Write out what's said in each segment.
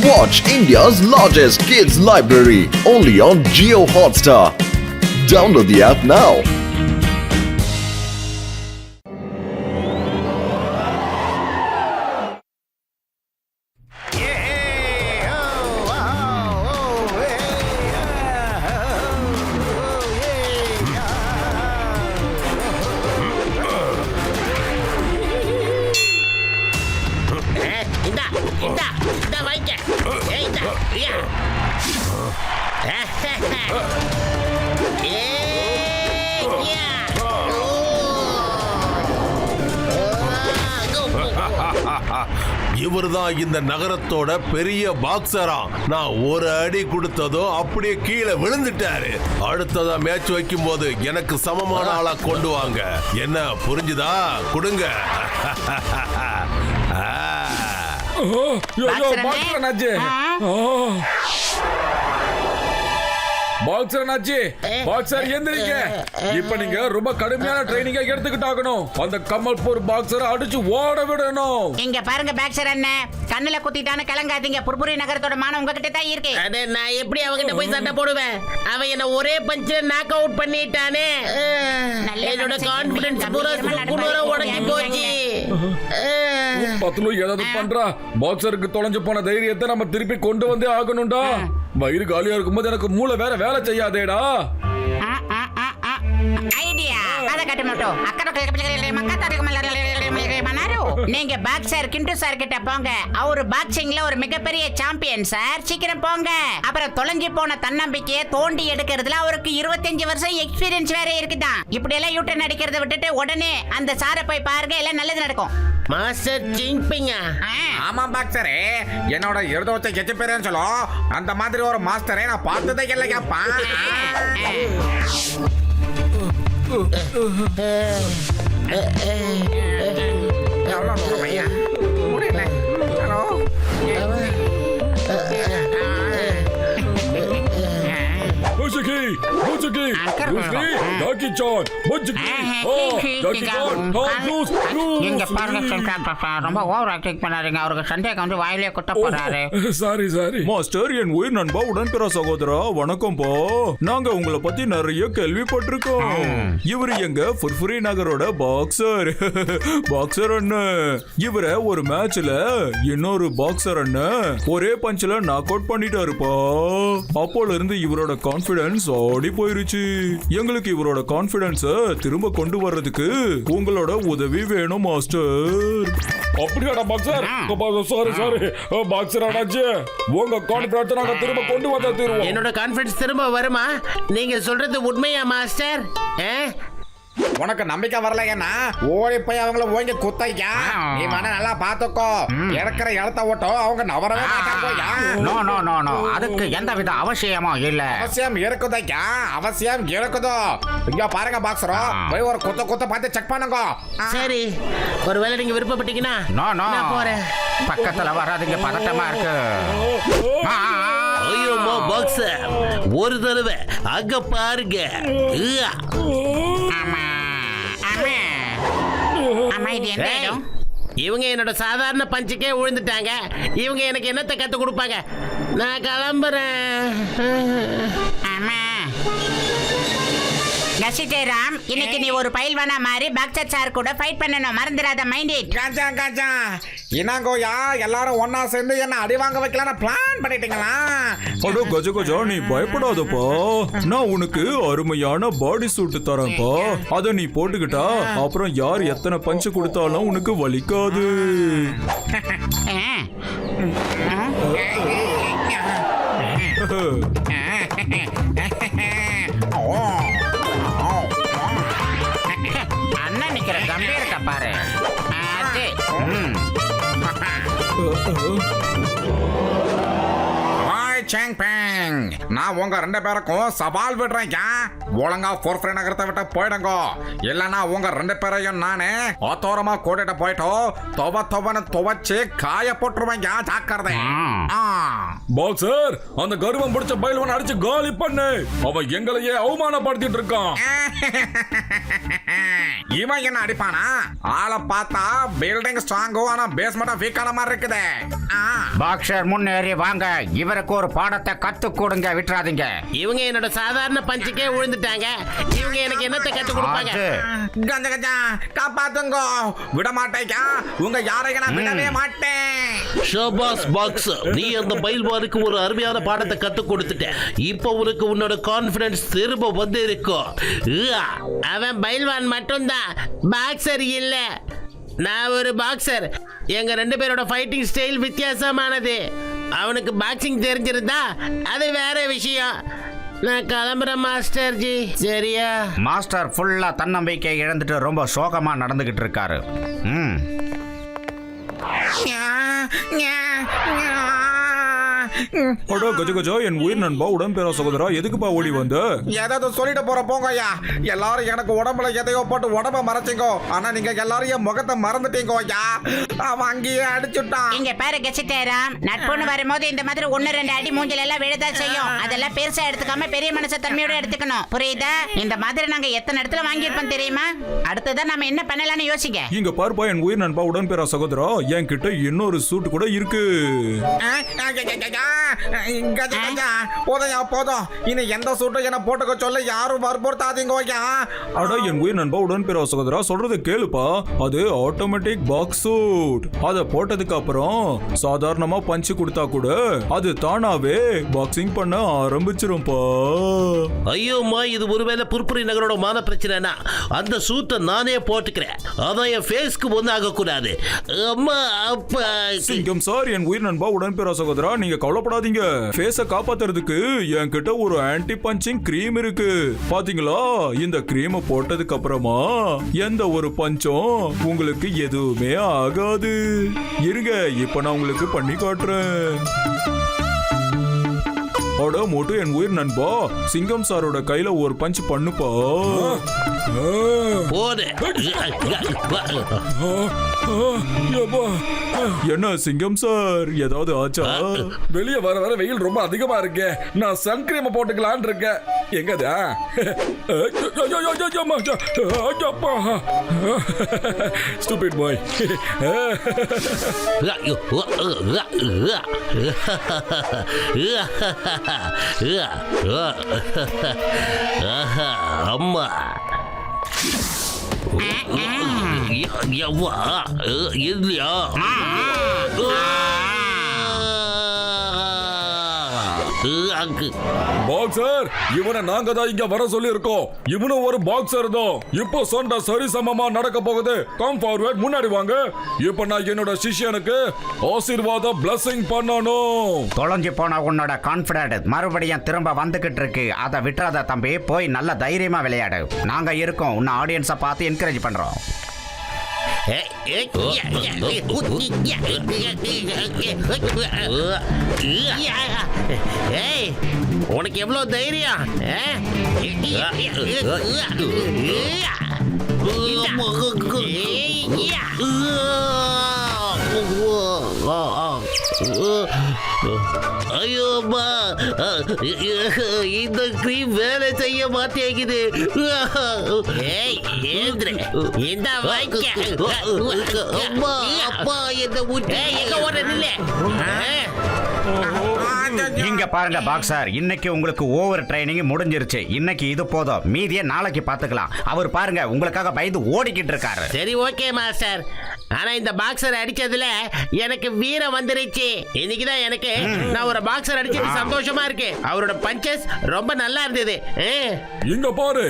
Watch India's largest kids library only on Jio Hotstar. Download the app now. இவர்தான் இந்த நகரத்தோட பெரிய பாக்ஸரா. நான் ஒரு அடி கொடுத்ததோ அப்படியே கீழே விழுந்துட்டாரு. அடுத்ததா மேட்ச் வைக்கும் போது எனக்கு சமமான ஆளா கொண்டு வாங்க. என்ன புரிஞ்சுதா? கொடுங்க. பாக்ஸர் எந்திரிங்க. இப்ப நீங்க ரொம்ப கடுமையான ட்ரைனிங்க எடுத்துக்கிட்டாகணும். அந்த கமல்பூர் பாக்ஸரை அடிச்சு ஓட விடணும். இங்க பாருங்க பாக்ஸர் அண்ணன், கண்ணுல குத்திட்டானு கலங்காதீங்க. புர்புரி நகரத்தோட மானம் உங்ககிட்ட தான் இருக்கு. அட நான் எப்படி அவகிட்ட போய் சண்டை போடுவேன்? அவன் என்ன ஒரே பஞ்சில நாக் அவுட் பண்ணிட்டானே. என்னோட கான்ஃபிடன்ஸ் பூரா குளிர உடைஞ்சு போச்சு. பத்துலு ஏதாவது பண்றா. பாக்ஸருக்கு தொலைஞ்சு போன தைரியத்தை நம்ம திருப்பி கொண்டு வந்தே ஆகணும்டா. வயிறு காலியா இருக்கும்போது எனக்கு மூளை வேற வேலை செய்யாதேடா. ஐடியா அத கட்ட மாட்டோம். நீங்க பாக்ஸர் கிண்டு சார் கிட்ட போங்க. அவரு பாக்ஸிங்ல ஒரு மிகப்பெரிய சாம்பியன் சார். சீக்கிரம் போங்க. அப்புறம் தொலைஞ்சு போன தன்னம்பிக்கையை தோண்டி எடுக்கிறதுல அவருக்கு 25 வருஷம் எக்ஸ்பீரியன்ஸ் வேற இருக்குதான். இப்படி எல்லாம் யூட்டன் அடிக்கிறத விட்டுட்டு உடனே அந்த சாரை போய் பாருங்க, எல்லாம் நல்லது நடக்கும். மாஸ்டர் சிங்பிங்க. ஆமா பாக்ஸரே, என்னோட இருதவத்தை எச்சு பேரேன்னு சொல்லும். அந்த மாதிரி ஒரு மாஸ்டரே நான் பார்த்ததே இல்லையாப்பா. எவ்வளோ நூறுமையா முடியல. ஹலோ ரொம்ப ஓவர் ஆக்டிங் பண்ணாருங்க. அவருக்கு சந்தேகம் வந்து வாயிலே குத்த போறாரு. சாரி மாஸ்டர், என் உயிர் நண்பா உடன்பிற சகோதரா வணக்கம் போ. நாங்க உங்களை பத்தி நிறைய கேள்விப்பட்டிருக்கோம். இவரு எங்க புர்புரி நகரோட பாக்ஸர். பாக்ஸர் அண்ணன் இவரை ஒரு மேட்ச்ல இன்னொரு பாக்ஸர் அண்ணன் ஒரே பஞ்ச்ல நாக் அவுட் பண்ணிட்டாருப்பா. அப்போல இருந்து இவரோட கான்பிடன்ஸ் ஓடி போயிருச்சு. எங்களுக்கு இவரோட கான்பிடன்ஸ திரும்ப கொண்டு வர்றதுக்கு உங்களோட உதவி வேணும் மாஸ்டர். அப்படியாடா பாக்ஸர்? சாரி பாக்ஸர் அண்ணாச்சி, உங்க கான்பிடன்ஸ் நாங்க திரும்ப கொண்டு வந்தா தருவோம். என்னோட கான்ஃபிடன்ஸ் திரும்ப வருமா? நீங்க சொல்றது உண்மையா மாஸ்டர்? உனக்கு நம்பிக்கை வரலையா? ஓடி போய் அவங்கள ஓங்கி குத்தையா. நீ வேணா நல்லா பாத்துக்கோ. இறக்குற இடத்த ஓட்டோ அவங்க நவரவே மாட்டாங்கயா. நோ நோ நோ நோ, அதுக்கு எந்த வித அவசியமும் இல்ல. அவசியம் இருக்குதையா, அவசியம் இருக்குதோ. இங்க பாருங்க பாக்ஸரோ, போய் ஒரு குத்த பார்த்து செக் பண்ணுங்க. சரி, ஒருவேளை நீங்க விருப்பப்பட்டீங்கன்னா நோ நோ நான் போறேன். பக்கத்துல வராதீங்க, பதட்டமா இருக்கு. ஐயோ பாக்ஸர், ஒரு தடவை அங்க பாருங்க. இவங்க என்னோட சாதாரண பஞ்சுக்கே விழுந்துட்டாங்க. இவங்க எனக்கு என்னத்தை கத்து கொடுப்பாங்க? நான் கிளம்புறேன். நசிதேராம், இன்னைக்கு நீ ஒரு பயில்வானா மாதிரி பாக்ஸர் சார் கூட ஃபைட் பண்ணணும், மறந்துடாத. Mind it. காஞ்சா இனாங்கோயா, எல்லாரும் ஒன்னா சேர்ந்து என்ன அடி வாங்க வைக்கலாம் பிளான் பண்ணிட்டீங்களா? அடோ கஜா, நீ பயப்படாதப்பா. நான் உனக்கு அருமையான பாடி சூட் தரேன்ப்பா. அத நீ போட்டுக்கிட்டா அப்புறம் யார் எத்தனை பஞ்சு கொடுத்தாலும் உனக்கு வலிக்காது. அண்ணன் நிக்கிற கம்பீரத்தை பாரு. சேங் பேங். நான் உங்க 2 பேருக்கும் சவால் விடுறேன். ஒழுங்கா ஃபுர்ஃப்ரீ நகரத்தை விட்டு போயிடுங்க. இல்லைன்னா உங்க 2 பேரையும் நானே ஆத்தோரமா கூட்டிட்டு போயிட்டு தொவன்னு துவச்சு காய போட்டுருவேன். ஜாக்கிரதை. பாக்ஸர், அந்த கர்வம் பிடிச்ச பைல்வான் அடிச்சு காலி பண்ணு. அவன் எங்களையே அவமானப்படுத்திட்டு இருக்கான். இவன் என்ன அடிப்பானா? ஆளை பார்த்தா பில்டிங் ஸ்ட்ராங்கோ ஆனா பேஸ்மெண்ட் வீக்கான மாதிரி இருக்குதே. பாக்ஸர் முன்னேறி வாங்க, இவருக்கு ஒரு பாடத்தை கத்து கொடுங்க, விட்டுறாதீங்க. இவங்க என்னோட சாதாரண பஞ்சுக்கே விழுந்துட்டாங்க. இவங்க எனக்கு என்னத்தை கத்து கொடுப்பாங்க? கஞ்ச கஞ்சா காப்பாத்துங்க. விட மாட்டேங்க. உங்க யாரையும் நான் விடவே மாட்டேன். ஷாபாஸ் பாக்ஸர், நீ அந்த பைல்வானுக்கு ஒரு அருமையான பாடத்தை கத்து கொடுத்துட்ட. இப்போ உனக்கு உன்னோட கான்ஃபிடன்ஸ் திரும்ப வந்து இருக்கும். அவன் பைல்வான் மட்டும்தான், பாக்ஸர் இல்ல. நான் ஒரு பாக்ஸர். எங்க 2 பேரோட ஃபைட்டிங் ஸ்டைல் வித்தியாசமானது. அவனுக்கு பாக்ஸிங் தெரிஞ்சிருந்தா அது வேற விஷயம். நான் கிளம்புறேன் மாஸ்டர் ஜி. சரியா? மாஸ்டர் ஃபுல்லா தன்னம்பிக்கை இழந்துட்டு ரொம்ப சோகமா நடந்துகிட்டு இருக்காரு. அடா கஜ கஜா, என் உயிர் நண்பா உடன்பேரா சகோதரா, எதுக்குப்பா ஓடி வந்த? ஏதாவது சொல்லிட்டு போற போங்க ஐயா. எல்லாரும் எனக்கு உடம்புல எதையோ போட்டு உடம்ப மறைச்சிங்க. ஆனா நீங்க எல்லாரும் என் முகத்தை மறந்துட்டீங்க ஐயா. அவன் அங்கேயே அடிச்சுட்டான். இங்க பாரு கெச்சிட்டேராம், நட்புன்னு வரும்போது இந்த மாதிரி 1-2 அடி மூஞ்சில எல்லாம் விழுதா செய்யும். அதெல்லாம் பெருசா எடுத்துக்காம பெரிய மனச தன்மையோட எடுத்துக்கணும். புரியுதா? இந்த மாதிரி நாங்க எத்தனை இடத்துல வாங்கியிருப்போம் தெரியுமா? அடுத்ததான் நம்ம என்ன பண்ணலாம்னு யோசிங்க. இங்க பாருப்பா என் உயிர் நண்பா உடன்பேரா சகோதரா, என் கிட்ட இன்னொரு சூட் கூட இருக்கு. போதும். இனி எந்த சூட்டும் என்ன போட்டுக்க சொல்ல யாரும் வற்புறுத்தாதீங்க. அடா என் உயிர் நண்பா உடன்பேரா சகோதரா, சொல்றது கேளுப்பா. அது ஆட்டோமேட்டிக் பாக்ஸ் சூட். அத போட்டதுக்கு அப்புறம் சாதாரணமா பஞ்சு கொடுத்தா கூட அது தானாவே பாக்ஸிங் பண்ண ஆரம்பிச்சிரும்பா. ஐயோம்மா, இது ஒருவேளை புர்புரி நகரோட மான பிரச்சனைனா அந்த சூட்டை நானே போட்டுக்கிறேன். அதான் என் ஃபேஸ்க்கு ஒன்றும் ஆகக்கூடாது. அம்மா அப்பா. சிங்கம் சார், என் உயிர் நண்பா உடன்பேரா சகோதரா, நீங்க கவலைப்படாதீங்க. ஃபேஸ காப்பாத்துறதுக்கு என்கிட்ட ஒரு ஆன்டி பஞ்சிங் கிரீம் இருக்கு. பாத்தீங்களா? இந்த கிரீமை போட்டதுக்கு அப்புறமா எந்த ஒரு பஞ்சும் உங்களுக்கு எதுவுமே ஆகாது. இருங்க, இப்ப நான் உங்களுக்கு பண்ணி காட்டுறேன். அட மோட்டு என் உயிர் நண்பா, சிங்கம் சாரோட கையில ஒரு பஞ்ச் பண்ணுப்பா. போடு. என்ன சிங்கம் சார், ஏதாவது ஆச்சா? வெளியே வர வர வெயில் ரொம்ப அதிகமா இருக்கு. நான் சன் கிரீம் போட்டுக்கலான் இருக்கேன். எங்கதா? ஸ்டூபிட் பாய். அம்மா இல்லையா? பாக்ஸர், இவனை நாங்க தான் இங்க வர சொல்லி இருக்கோம். இவனும் ஒரு பாக்ஸர் தான். இப்போ சொன்ன சரி சமமா நடக்க போகுது. கம் ஃபார்வர்ட், முன்னாடி வாங்க. இப்போ நான் என்னோட சிஷ்யனுக்கு ஆசீர்வாதம் பிளஸிங் பண்ணணும். தொலைஞ்சு போன உன்னோட கான்பிடன்ட் மறுபடியும் திரும்ப வந்துகிட்டு இருக்கு. அதை விட்டுறாத தம்பி, போய் நல்ல தைரியமா விளையாடு. நாங்க இருக்கோம், உன்னை ஆடியன்ஸை பார்த்து என்கரேஜ் பண்றோம். உனக்கு எவ்வளவு தைரியம்? ஐயோம்மா, இந்த கிரீம் வேலை செய்ய மாட்டேங்குது. இந்த அம்மா அப்பா, என்ன இங்க பாருங்க பாக்ஸர், இன்னைக்கு உங்களுக்கு ஓவர் ட்ரைனிங் முடிஞ்சிருச்சு. இன்னைக்கு இது போதும், மீதியை நாளைக்கு பாத்துக்கலாம். அவர் பாருங்க உங்களுக்காக பயந்து ஓடிக்கிட்டு இருக்காரு. சரி, ஓகே மாஸ்டர். ஆனா இந்த பாக்ஸர் அடிச்சதுல எனக்கு வீரம் வந்துருச்சு. இன்னைக்குதான் எனக்கு நான் ஒரு பாக்ஸர் அடிச்சது சந்தோஷமா இருக்கு. அவரோட பஞ்சஸ் ரொம்ப நல்லா இருந்தது. இங்க பாரு,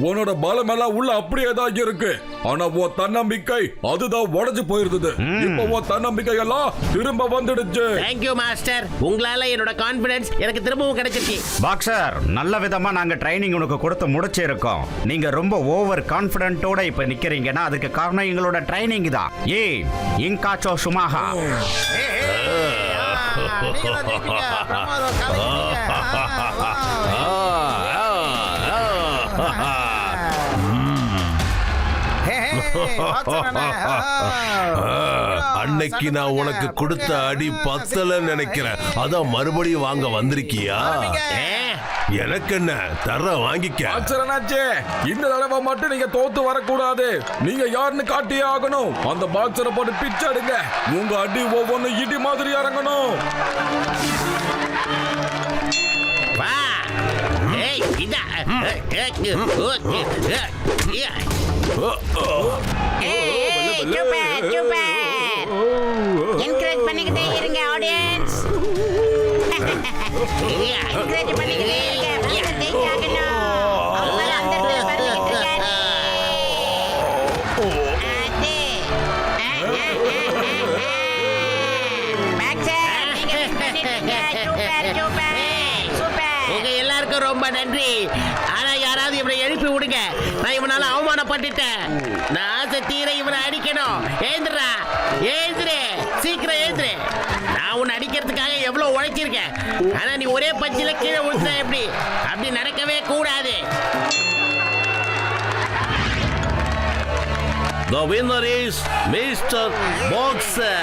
உன்னோட பலம் எல்லாம் உள்ள அப்படியே தான் இருக்கு. ஆனா உன் தன்னம்பிக்கை அதுதான் உடைஞ்சு போயிருந்தது. இப்போ உன் தன்னம்பிக்கை எல்லாம் திரும்ப வந்துடுச்சு. Thank you master. உங்களால என்னோட கான்பிடன்ஸ் எனக்கு திரும்பவும் கிடைச்சிருச்சு. பாக்ஸர், நல்ல விதமா நாங்க ட்ரைனிங் உனக்கு கொடுத்து முடிச்சிருக்கோம். நீங்க ரொம்ப ஓவர் கான்பிடன்ட்டோட இப்ப நிக்கிறீங்கன்னா அதுக்கு காரணம் எங்களோட ட்ரைனிங் தான். ஏ இன்காச்சோ சுமாஹா. அன்னைக்கு நான் உனக்கு கொடுத்த அடி பத்தலன்னு நினைக்கிறேன். அதான் மறுபடியும் வாங்க வந்திருக்கியா? எனக்கு என்ன தர வாங்கிக்க. பாக்ஸரனாச்சே, இந்த தடவை மட்டும் நீங்க தோத்து வரக்கூடாது. நீங்க யாருன்னு காட்டியே ஆகணும். அந்த பாக்ஸரை போட்டு பிச்சை எடுங்க. உங்க அடி ஒவ்வொன்றும் இடி மாதிரி இறங்கணும். வா ஏய் இதா என்கரேஜ் பண்ணிக்கிட்டே இருங்க ஆடியன்ஸ். என்கரேஜ் பண்ணிக்கிட்டே இருங்க. ஜெயிச்சாகணும். அவங்கள அந்த இடத்துல பறந்துகிட்டு இருக்காரு. பாக்ஸர், நீங்க win பண்ணிட்டீங்க. Super super super. உங்க எல்லாருக்கும் ரொம்ப நன்றி. ஆனா யாராவது இவனை எழுப்பி விடுங்க. நான் இவனால அவமானப்பட்டுட்டேன். நான் ஆசை தீர இவனை அடிக்கணும். ஏந்திரா ஏந்திரு, சீக்கிரம் ஏந்திரு. நான் உன்னை அடிக்கிறதுக்காக எவ்வளவு உழைச்சிருக்கேன். ஆனா நீ ஒரே பஞ்சில கீழே விழுந்த எப்படி? அப்படி நடக்கவே கூடாது. The winner is Mr. Boxer.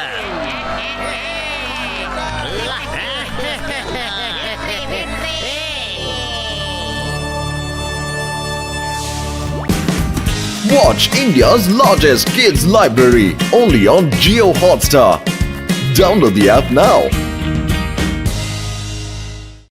Watch India's largest kids library only on Geo Hotstar. Download the app now.